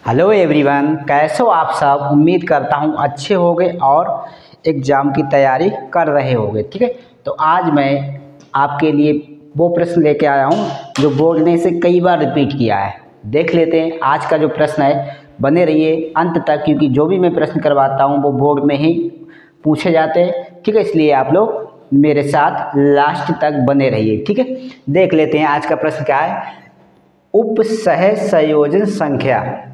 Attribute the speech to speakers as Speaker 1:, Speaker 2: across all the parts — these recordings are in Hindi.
Speaker 1: हेलो एवरीवन, कैसे हो आप सब। उम्मीद करता हूँ अच्छे होंगे और एग्ज़ाम की तैयारी कर रहे होंगे। ठीक है, तो आज मैं आपके लिए वो प्रश्न लेके आया हूँ जो बोर्ड ने इसे कई बार रिपीट किया है। देख लेते हैं आज का जो प्रश्न है। बने रहिए अंत तक, क्योंकि जो भी मैं प्रश्न करवाता हूँ वो बोर्ड में ही पूछे जाते हैं। ठीक है, इसलिए आप लोग मेरे साथ लास्ट तक बने रहिए। ठीक है, देख लेते हैं आज का प्रश्न क्या है। उपसह संयोजन संख्या।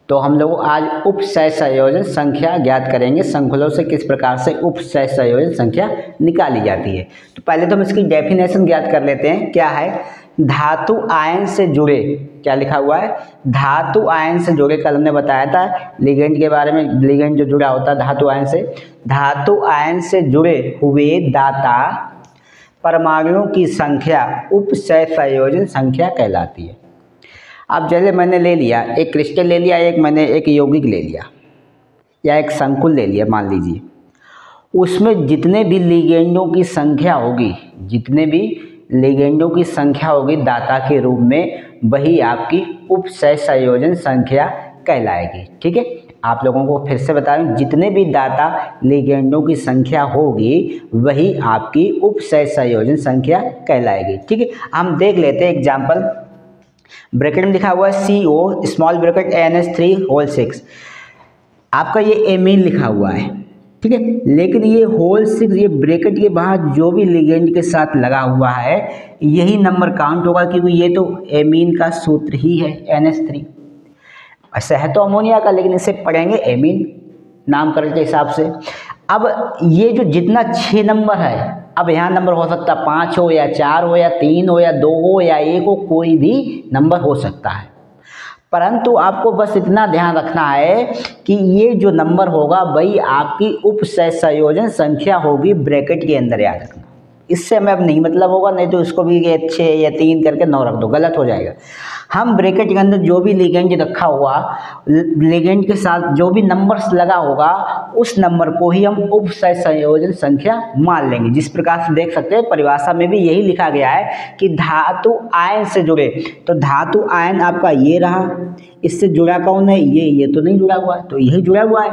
Speaker 1: तो हम लोग आज उपसह संयोजन संख्या ज्ञात करेंगे। संकुलों से किस प्रकार से उपसह संयोजन संख्या निकाली जाती है। तो पहले तो हम इसकी डेफिनेशन ज्ञात कर लेते हैं। क्या है? धातु आयन से जुड़े, क्या लिखा हुआ है? धातु आयन से जुड़े। कल हमने बताया था लिगेंड के बारे में। लिगेंड जो जुड़ा होता है धातु आयन से, धातु आयन से जुड़े हुए दाता परमाणुओं की संख्या उपसह संयोजन संख्या कहलाती है। अब जैसे मैंने ले लिया एक क्रिस्टल ले लिया, एक यौगिक ले लिया या एक संकुल ले लिया, मान लीजिए उसमें जितने भी लिगेंडों की संख्या होगी, जितने भी लिगेंडों की संख्या होगी दाता के रूप में, वही आपकी उपसह संयोजन संख्या कहलाएगी। ठीक है, आप लोगों को फिर से बता दूं, जितने भी दाता लिगेंडों की संख्या होगी वही आपकी उपसह संयोजन संख्या कहलाएगी। ठीक है, हम देख लेते हैं एग्जाम्पल। ब्रैकेट में लिखा हुआ है CO स्मॉल ब्रैकेट NH3 6। आपका ये एमीन लिखा हुआ है। ठीक है, लेकिन ये होल 6 ये ब्रैकेट के बाहर जो भी लिगेंड के साथ लगा हुआ है यही नंबर काउंट होगा, क्योंकि ये तो एमीन का सूत्र ही है NH3। ऐसा है तो अमोनिया का, लेकिन इसे पढ़ेंगे एमीन नामकरण के हिसाब से। अब ये जो जितना 6 नंबर है, अब यहाँ नंबर हो सकता है 5 हो या 4 हो या 3 हो या 2 हो या 1 हो, कोई भी नंबर हो सकता है। परंतु आपको बस इतना ध्यान रखना है कि ये जो नंबर होगा वही आपकी उपसह संयोजन संख्या होगी, ब्रैकेट के अंदर याद रखना। इससे हमें अब नहीं मतलब होगा, नहीं तो इसको भी 6 या 3 करके 9 रख दो, गलत हो जाएगा। हम ब्रैकेट के अंदर जो भी लिगेंड रखा हुआ, लिगेंड के साथ जो भी नंबर्स लगा होगा उस नंबर को ही हम उपसह संयोजन संख्या मान लेंगे। जिस प्रकार से देख सकते हैं परिभाषा में भी यही लिखा गया है कि धातु आयन से जुड़े। तो धातु आयन आपका ये रहा, इससे जुड़ा कौन है? ये तो नहीं जुड़ा हुआ है, तो यही जुड़ा हुआ है।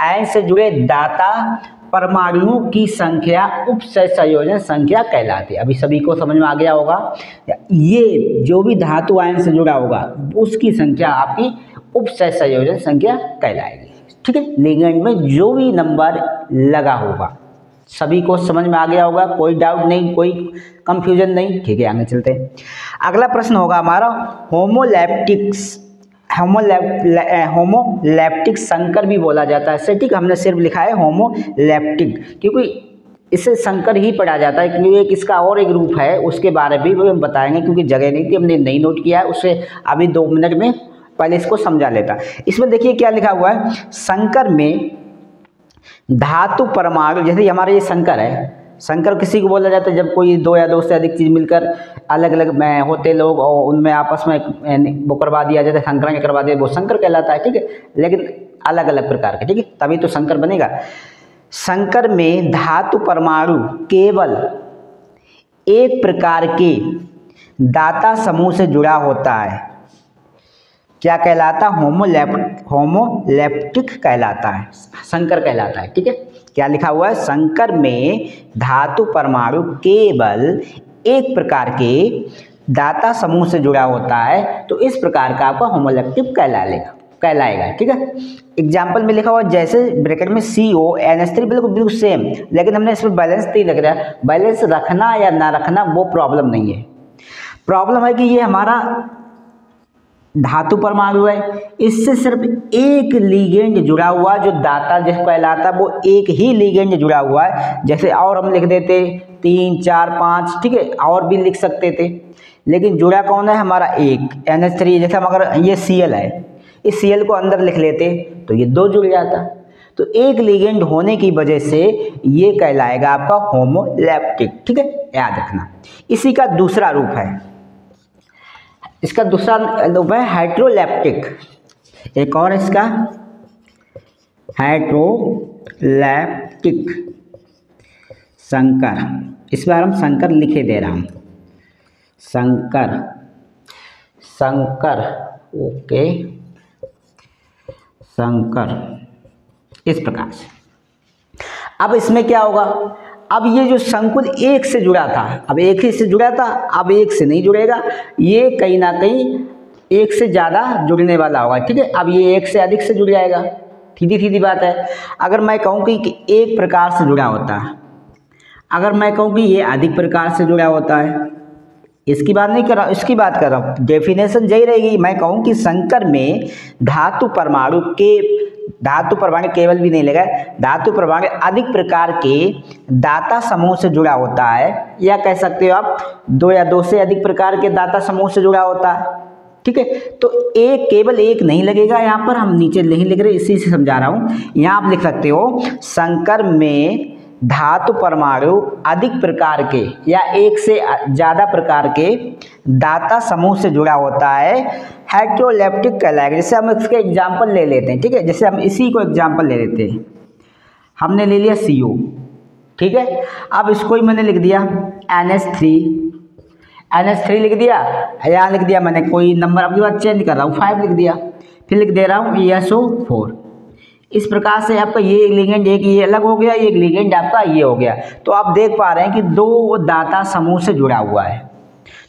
Speaker 1: आयन से जुड़े दाता परमाणुओं की संख्या उपसह संयोजन संख्या कहलाती है। अभी सभी को समझ में आ गया होगा। ये जो भी धातु आयन से जुड़ा होगा उसकी संख्या आपकी उपसह संयोजन संख्या कहलाएगी। ठीक है, लिगेंड में जो भी नंबर लगा होगा। सभी को समझ में आ गया होगा, कोई डाउट नहीं, कोई कंफ्यूजन नहीं। ठीक है, आगे चलते हैं। अगला प्रश्न होगा हमारा होमोलैप्टिक संकर भी बोला जाता है। सेटिक हमने सिर्फ लिखा है होमोलैप्टिक, क्योंकि इसे संकर ही पढ़ा जाता है, क्योंकि एक इसका और एक रूप है, उसके बारे में भी हम बताएंगे, क्योंकि जगह नहीं थी, हमने नहीं नोट किया है उसे। अभी 2 मिनट में पहले इसको समझा लेता। इसमें देखिए क्या लिखा हुआ है। संकर में धातु परमाणु, जैसे हमारा ये संकर है, संकर किसी को बोला जाता है जब कोई 2 या 2 से अधिक चीज़ मिलकर अलग अलग में होते लोग और उनमें आपस में वो करवा दिया जाता है, संकरण करवा दिया, वो संकर कहलाता है। ठीक है, लेकिन अलग अलग प्रकार के। ठीक है, तभी तो संकर बनेगा। संकर में धातु परमाणु केवल एक प्रकार के दाता समूह से जुड़ा होता है। क्या कहलाता? होमोलैप्टिक कहलाता है, संकर कहलाता है। ठीक है, क्या लिखा हुआ है? संकर में धातु परमाणु केवल एक प्रकार के दाता समूह से जुड़ा होता है, तो इस प्रकार का आपका होमोलैप्टिक कहलाएगा। ठीक है, एग्जाम्पल में लिखा हुआ जैसे ब्रैकेट में CO NH3 बिल्कुल सेम, लेकिन हमने इसमें बैलेंस नहीं लग रहा है। बैलेंस रखना या ना रखना वो प्रॉब्लम नहीं है। प्रॉब्लम है कि ये हमारा धातु परमाणु है, इससे सिर्फ एक लिगेंड जुड़ा हुआ जो दाता जिसको कहलाता है, वो एक ही लिगेंड जुड़ा हुआ है। जैसे और हम लिख देते 3 4 5, ठीक है, और भी लिख सकते थे, लेकिन जुड़ा कौन है? हमारा एक NH3। जैसे हम अगर ये Cl है, इस Cl को अंदर लिख लेते तो ये 2 जुड़ जाता। तो एक लिगेंड होने की वजह से ये कहलाएगा आपका होमोलैप्टिक। ठीक है, याद रखना। इसी का दूसरा रूप है, इसका दूसरा रूप है हाइड्रोलैप्टिक। एक और इसका हाइड्रोलैप्टिक संकर। इस बार हम संकर लिखे दे रहा हूँ, संकर। ओके, संकर, इस प्रकार से। अब इसमें क्या होगा, अब ये जो संकुल एक से जुड़ा था, अब एक ही से जुड़ा था, अब एक से नहीं जुड़ेगा, ये कहीं ना कहीं एक से ज़्यादा जुड़ने वाला होगा, ठीक है। अब ये एक से अधिक से जुड़ जाएगा, सीधी सीधी बात है। अगर मैं कहूँ कि एक प्रकार से जुड़ा होता है, अगर मैं कहूँ कि ये अधिक प्रकार से जुड़ा होता है, इसकी बात नहीं कर रहा, इसकी बात कर रहा हूँ, डेफिनेशन यही रहेगी। मैं कहूँ कि संकर में धातु परमाणु केवल भी नहीं लगा, धातु परमाणु अधिक प्रकार के दाता समूह से जुड़ा होता है, या कह सकते हो आप दो या दो से अधिक प्रकार के दाता समूह से जुड़ा होता है, ठीक है। तो एक केवल एक नहीं लगेगा, यहाँ पर हम नीचे नहीं लिख रहे, इसी से समझा रहा हूँ। यहाँ आप लिख सकते हो संकर में धातु परमाणु अधिक प्रकार के या एक से ज़्यादा प्रकार के दाता समूह से जुड़ा होता है, हेटेरोलेप्टिक कहलाएगा। जैसे हम इसके एग्जाम्पल ले लेते हैं, ठीक है। जैसे हम इसी को एग्जाम्पल ले लेते हैं, हमने ले लिया CO, ठीक है। अब इसको ही मैंने लिख दिया NH3 लिख दिया, यहाँ लिख दिया मैंने कोई नंबर, अब की बात चेंज कर रहा हूँ, 5 लिख दिया, फिर लिख दे रहा हूँ SO4। इस प्रकार से आपका ये लिगेंड एक ये अलग हो गया, एक लिगेंड आपका ये हो गया। तो आप देख पा रहे हैं कि दो दाता समूह से जुड़ा हुआ है।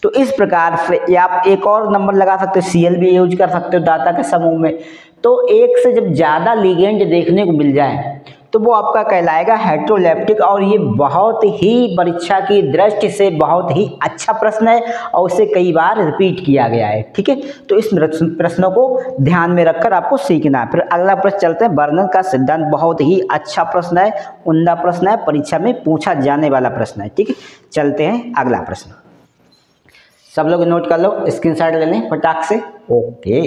Speaker 1: तो इस प्रकार से या आप एक और नंबर लगा सकते हो, Cl भी यूज कर सकते हो दाता के समूह में। तो एक से जब ज़्यादा लिगेंड देखने को मिल जाए तो वो आपका कहलाएगा हेटेरोलेप्टिक। और ये बहुत ही परीक्षा की दृष्टि से बहुत ही अच्छा प्रश्न है और उसे कई बार रिपीट किया गया है, ठीक है। तो इस प्रश्नों को ध्यान में रखकर आपको सीखना है। फिर अगला प्रश्न चलते हैं, बर्नर का सिद्धांत। बहुत ही अच्छा प्रश्न है, उम्दा प्रश्न है, परीक्षा में पूछा जाने वाला प्रश्न है, ठीक है। चलते हैं अगला प्रश्न, सब लोग नोट कर लो, स्क्रीनशॉट ले लें फटाक से। ओके,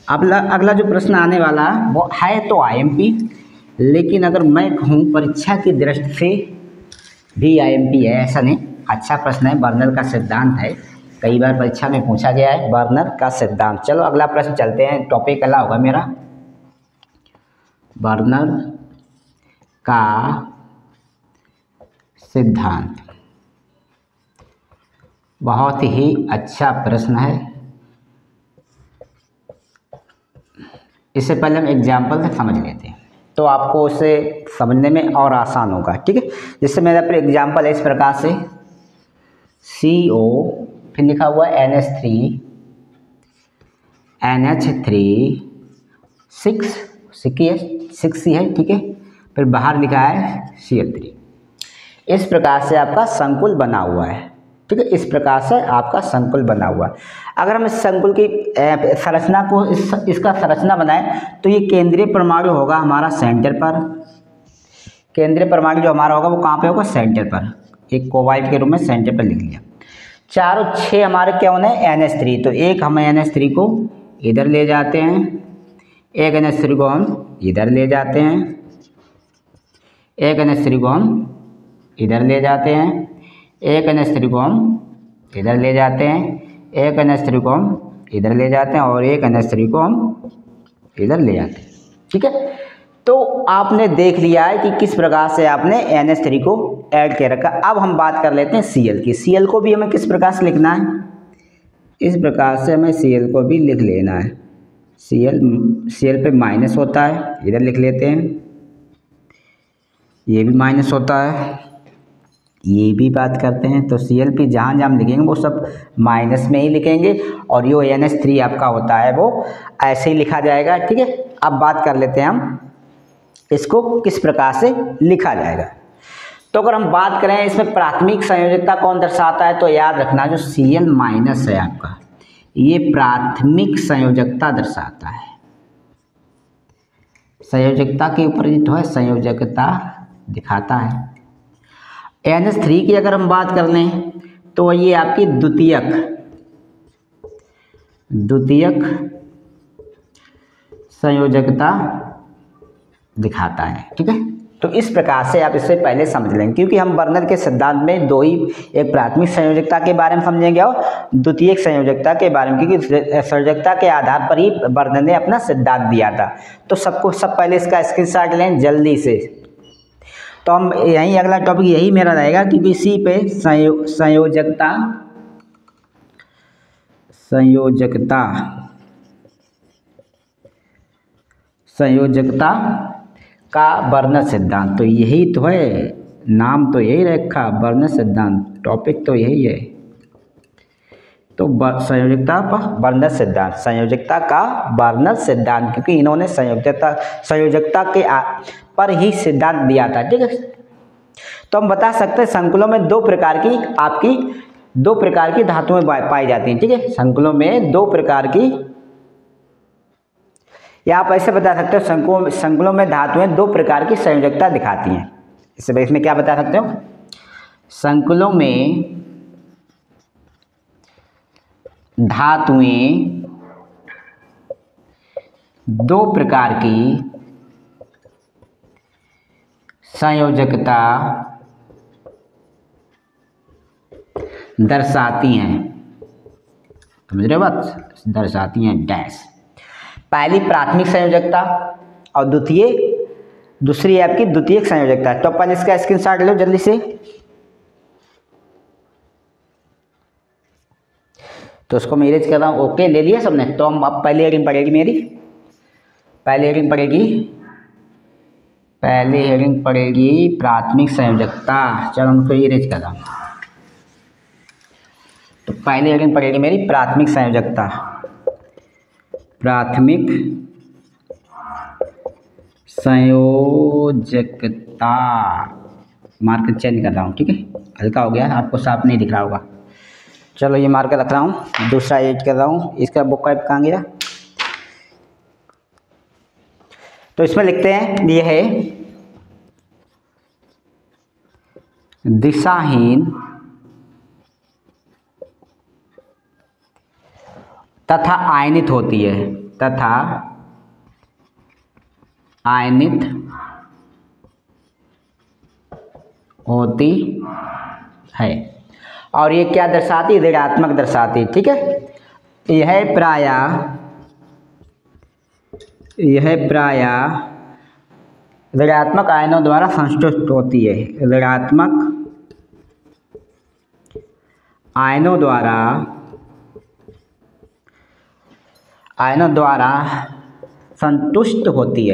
Speaker 1: अब अगला जो प्रश्न आने वाला है वो है तो IMP, लेकिन अगर मैं कहूँ परीक्षा की दृष्टि से भी IMP है ऐसा नहीं, अच्छा प्रश्न है। बर्नर का सिद्धांत है, कई बार परीक्षा में पूछा गया है बर्नर का सिद्धांत। चलो अगला प्रश्न चलते हैं, टॉपिक अगला होगा मेरा बर्नर का सिद्धांत। बहुत ही अच्छा प्रश्न है। इससे पहले हम एग्जाम्पल से समझ लेते हैं तो आपको उसे समझने में और आसान होगा, ठीक है। जिससे मेरा पर एग्जाम्पल है इस प्रकार से, CO फिर लिखा हुआ NH3 6 है, ठीक है। फिर बाहर लिखा है Cl3। इस प्रकार से आपका संकुल बना हुआ है, ठीक है। इस प्रकार से आपका संकुल बना हुआ है। अगर हम इस संकुल की संरचना को इसका संरचना बनाएं तो ये केंद्रीय परमाणु होगा हमारा सेंटर पर। केंद्रीय परमाणु जो हमारा होगा वो कहाँ पे होगा, सेंटर पर। एक कोबाल्ट के रूप में सेंटर पर लिख लिया। चारों 6 हमारे क्या होने हैं, NH3। तो एक हम NH3 को इधर ले जाते हैं, एक NH3 को हम इधर ले जाते हैं, एक NH3 को हम इधर ले जाते हैं, एक NH3 को हम इधर ले जाते हैं, एक NH3 को हम इधर ले जाते हैं और एक NH3 को हम इधर ले जाते हैं, ठीक है। तो आपने देख लिया है कि किस प्रकार से आपने NH3 को ऐड कर रखा। अब हम बात कर लेते हैं Cl की। Cl को भी हमें किस प्रकार से लिखना है, इस प्रकार से हमें Cl को भी लिख लेना है। Cl पे माइनस होता है, इधर लिख लेते हैं, ये भी माइनस होता है, ये भी बात करते हैं। तो Cl पे जहाँ जहाँ हम लिखेंगे वो सब माइनस में ही लिखेंगे और जो NH3 आपका होता है वो ऐसे ही लिखा जाएगा, ठीक है। अब बात कर लेते हैं हम इसको किस प्रकार से लिखा जाएगा। तो अगर हम बात करें इसमें प्राथमिक संयोजकता कौन दर्शाता है, तो याद रखना जो Cl माइनस है आपका, ये प्राथमिक संयोजकता दर्शाता है। संयोजकता के ऊपर जो है संयोजकता दिखाता है। NH3 की अगर हम बात कर लें तो ये आपकी द्वितीयक संयोजकता दिखाता है, ठीक है। तो इस प्रकार से आप इससे पहले समझ लेंगे, क्योंकि हम बर्नर के सिद्धांत में दो ही, एक प्राथमिक संयोजकता के बारे में समझेंगे और द्वितीयक संयोजकता के बारे में, क्योंकि संयोजकता के आधार पर ही बर्नर ने अपना सिद्धांत दिया था। तो सब पहले इसका स्क्रीनशॉट लें जल्दी से। तो हम यहीं अगला टॉपिक यही मेरा रहेगा, क्योंकि इसी पे संयोजकता संयोजकता का वर्णन सिद्धांत। तो यही तो है, नाम तो यही रखा, वर्णन सिद्धांत, टॉपिक तो यही है। तो संयोजकता का वर्णन सिद्धांत, संयोजकता का वर्णन सिद्धांत, क्योंकि इन्होंने संयोजकता के पर ही सिद्धांत दिया था, ठीक है। तो हम बता सकते हैं संकुलों में दो प्रकार की धातुएं पाई जाती हैं, ठीक है। संकुलों में दो प्रकार की, या आप ऐसे बता सकते हो संकुलों में धातुएं दो प्रकार की संयोजकता दिखाती हैं। इसमें क्या बता सकते हो, संकुलों में धातुएं दो प्रकार की संयोजकता दर्शाती हैं, समझ रहे हो बात, दर्शाती हैं डैश। पहली प्राथमिक संयोजकता और दूसरी आपकी द्वितीयक संयोजकता। तो अपन इसका स्क्रीनशॉट लो जल्दी से। तो उसको मैं इरेज कर रहा हूँ, ओके ले लिया सबने। तो हम अब पहली हेडिंग पड़ेगी मेरी, पहली हेडिंग पड़ेगी प्राथमिक संयोजकता। चलो हम उसको इरेज कर रहा हूँ। तो पहली हेडिंग पड़ेगी मेरी प्राथमिक संयोजकता, प्राथमिक संयोजकता। मार्कर चेंज कर रहा हूँ, ठीक है, हल्का हो गया, आपको साफ नहीं दिख रहा होगा। चलो ये मार्कर रख रहा हूँ, दूसरा एड कर रहा हूँ। इसका बुक टाइप कहाँ गया। तो इसमें लिखते हैं, ये है दिशाहीन तथा आयनित होती है, और ये क्या दर्शाती है, ऋणात्मक दर्शाती है, ठीक है। यह प्रायः ऋणात्मक आयनों द्वारा संतुष्ट होती है, ऋणात्मक आयनों द्वारा संतुष्ट होती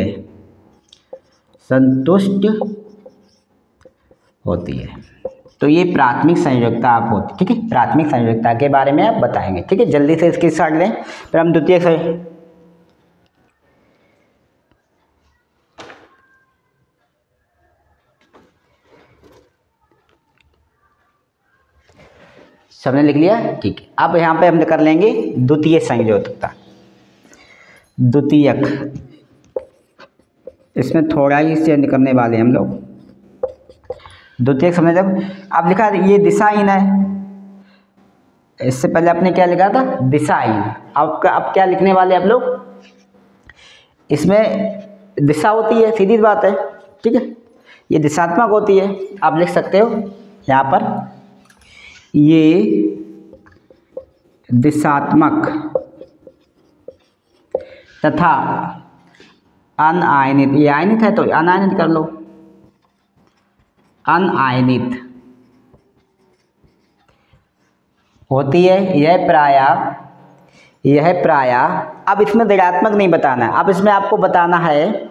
Speaker 1: है। तो ये प्राथमिक संयोजकता आप होती, ठीक है। प्राथमिक संयोजकता के बारे में आप बताएंगे, ठीक है। जल्दी से इसकी स्टार्ट लें, फिर हम द्वितीय सबने लिख लिया, ठीक है। अब यहाँ पे हम कर लेंगे द्वितीय संयोजकता, द्वितीयक। इसमें थोड़ा ही चेंज करने वाले हम लोग। द्वितीयक समझे, जब आप लिखा ये दिशाहीन है, इससे पहले आपने क्या लिखा था, दिशाहीन। अब क्या लिखने वाले आप लोग, इसमें दिशा होती है, सीधी बात है, ठीक है। ये दिशात्मक होती है, आप लिख सकते हो यहाँ पर, ये दिशात्मक तथा अनायनित। ये आयनित है तो अनायनित कर लो, अनायनित होती है। यह प्रायः अब इसमें ऋणात्मक नहीं बताना है, अब इसमें आपको बताना है,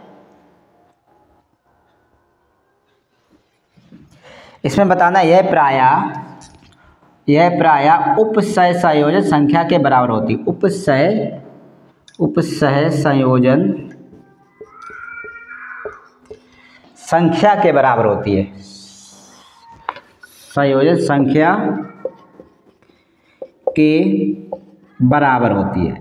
Speaker 1: इसमें बताना यह प्रायः उपसय संयोजन संख्या के बराबर होती है। उपसय संयोजन संख्या के बराबर होती है, संयोजन संख्या के बराबर होती है,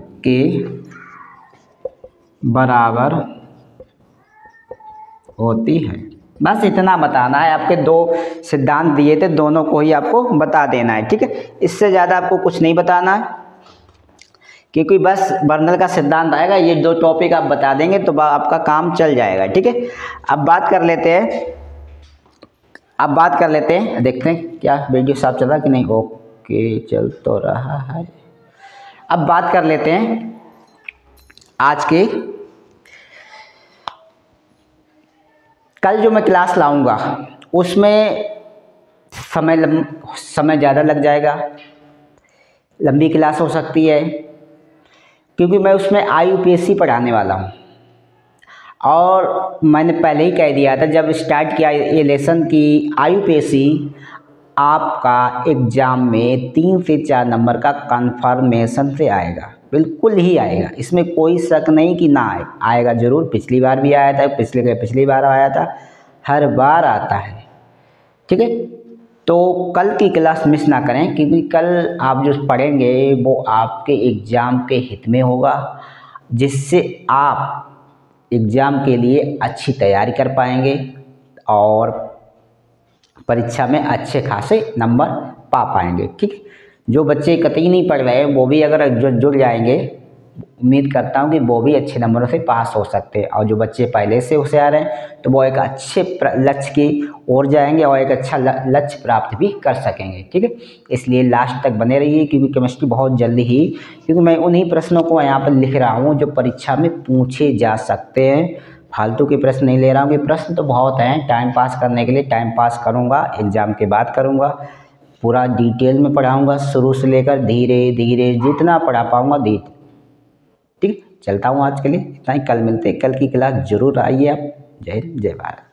Speaker 1: बस इतना बताना है। आपके दो सिद्धांत दिए थे, दोनों को ही आपको बता देना है, ठीक है। इससे ज़्यादा आपको कुछ नहीं बताना है, क्योंकि बस बर्नल का सिद्धांत आएगा, ये दो टॉपिक आप बता देंगे तो आपका काम चल जाएगा, ठीक है। अब बात कर लेते हैं, देखते हैं क्या वीडियो साफ चल रहा कि नहीं। ओके, चल तो रहा है। अब बात कर लेते हैं आज के, कल जो मैं क्लास लाऊंगा उसमें समय ज़्यादा लग जाएगा, लंबी क्लास हो सकती है, क्योंकि मैं उसमें IUPAC पढ़ाने वाला हूँ। और मैंने पहले ही कह दिया था जब स्टार्ट किया ये लेसन की यूपीएससी आपका एग्ज़ाम में 3 से 4 नंबर का कन्फर्मेशन से आएगा, बिल्कुल ही आएगा, इसमें कोई शक नहीं कि ना आएगा ज़रूर। पिछली बार भी आया था, पिछली बार आया था, हर बार आता है, ठीक है। तो कल की क्लास मिस ना करें, क्योंकि कल आप जो पढ़ेंगे वो आपके एग्ज़ाम के हित में होगा, जिससे आप एग्ज़ाम के लिए अच्छी तैयारी कर पाएंगे और परीक्षा में अच्छे खासे नंबर पा पाएंगे, ठीक। जो बच्चे कतई नहीं पढ़ रहे वो भी अगर जुड़ जाएंगे, उम्मीद करता हूँ कि वो भी अच्छे नंबरों से पास हो सकते हैं। और जो बच्चे पहले से होशियार हैं तो वो एक अच्छे लक्ष्य की ओर जाएंगे और एक अच्छा लक्ष्य प्राप्त भी कर सकेंगे, ठीक है। इसलिए लास्ट तक बने रहिए, क्योंकि केमिस्ट्री बहुत जल्दी ही, क्योंकि मैं उन्हीं प्रश्नों को यहाँ पर लिख रहा हूँ जो परीक्षा में पूछे जा सकते हैं, फालतू के प्रश्न नहीं ले रहा हूँ। कि प्रश्न तो बहुत हैं, टाइम पास करने के लिए टाइम पास करूँगा, एग्ज़ाम के बाद करूँगा, पूरा डिटेल में पढ़ाऊँगा शुरू से लेकर धीरे धीरे जितना पढ़ा पाऊँगा धीरे, ठीक। चलता हूँ आज के लिए इतना ही, कल मिलते हैं, कल की क्लास जरूर आइए आप। जय हिंद, जय भारत।